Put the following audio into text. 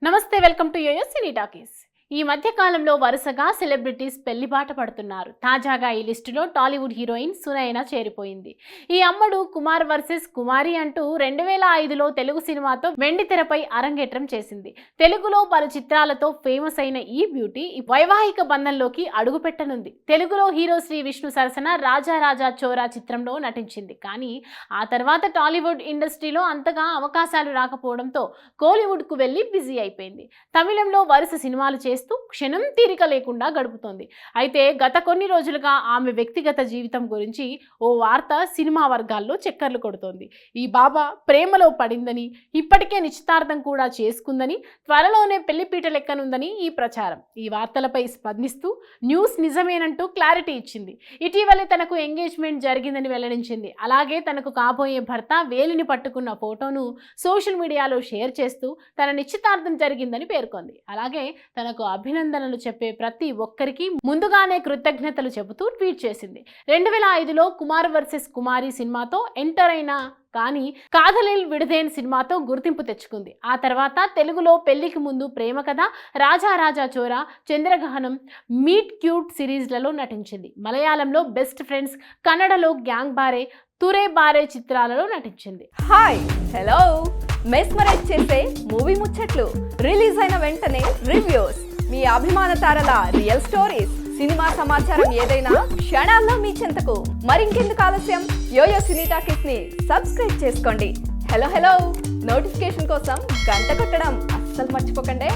నమస్తే, welcome to YoYo Cine Talkies. ఈ మధ్య కాలంలో వరుసగా సెలబ్రిటీస్ పెళ్లిబాట పడుతున్నారు. తాజాగా ఈ లిస్టులో టాలీవుడ్ హీరోయిన్ సునైన చేరిపోయింది. ఈ అమ్మడు కుమార్ వర్సెస్ కుమారి అంటూ 2005లో తెలుగు సినిమాతో వెండి తెరపై అరంగేట్రం చేసింది. తెలుగులో పలు చిత్రాలతో ఫేమస్ అయిన ఈ బ్యూటీ వైవాహిక బంధంలోకి అడుగుపెట్టనుంది. తెలుగులో హీరో శ్రీ విష్ణు సరసన రాజా రాజా చోరా చిత్రంలో నటించింది. కానీ ఆ తర్వాత టాలీవుడ్ ఇండస్ట్రీలో అంతగా అవకాశాలు రాకపోవడంతో కోలీవుడ్కు వెళ్లి బిజీ అయిపోయింది. తమిళంలో వరుస సినిమాలు చేస్తూ క్షణం తీరిక లేకుండా గడుపుతోంది. అయితే గత కొన్ని రోజులుగా ఆమె వ్యక్తిగత జీవితం గురించి ఓ వార్త సినిమా వర్గాల్లో చక్కర్లు కొడుతోంది. ఈ బాబా ప్రేమలో పడిందని, ఇప్పటికే నిశ్చితార్థం కూడా చేసుకుందని, త్వరలోనే పెళ్లిపీట లెక్కనుందని ఈ ప్రచారం. ఈ వార్తలపై స్పందిస్తూ న్యూస్ నిజమేనంటూ క్లారిటీ ఇచ్చింది. ఇటీవలే తనకు ఎంగేజ్మెంట్ జరిగిందని వెల్లడించింది. అలాగే తనకు కాబోయే భర్త వేలిని పట్టుకున్న ఫోటోను సోషల్ మీడియాలో షేర్ చేస్తూ తన నిశ్చితార్థం జరిగిందని పేర్కొంది. అలాగే తనకు అభినందనలు చెప్పే ప్రతి ఒక్కరికి ముందుగానే కృతజ్ఞతలు చెబుతూ ట్వీట్ చేసింది. 2005లో కుమార్ వర్సెస్ కుమారి సినిమాతో ఎంటర్ అయిన కానీ కాదలిల్ విడుదైన సినిమాతో గుర్తింపు తెచ్చుకుంది. ఆ తర్వాత తెలుగులో పెళ్లికి ముందు ప్రేమ కథ, రాజా రాజా చోరా, చంద్రగ్రహణం, మీట్ క్యూట్ సిరీస్లలో నటించింది. మలయాళంలో బెస్ట్ ఫ్రెండ్స్, కన్నడలో గ్యాంగ్ బారే, తురే బారే చిత్రాలలో నటించింది. హాయ్, హలో, మెస్మరైజ్ చేసే మూవీ ముచ్చట్లు, రిలీజ్ అయిన వెంటనే రివ్యూస్, మీ అభిమాన తారల రియల్ స్టోరీస్, సినిమా సమాచారం ఏదైనా క్షణాల్లో మీ చెంతకు. మరింకెందుకు ఆలస్యం, యోయో సినీ టాకీస్ ని సబ్స్క్రైబ్ చేసుకోండి. హలో హలో నోటిఫికేషన్ కోసం గంట కొట్టడం అస్సలు మర్చిపోకండి.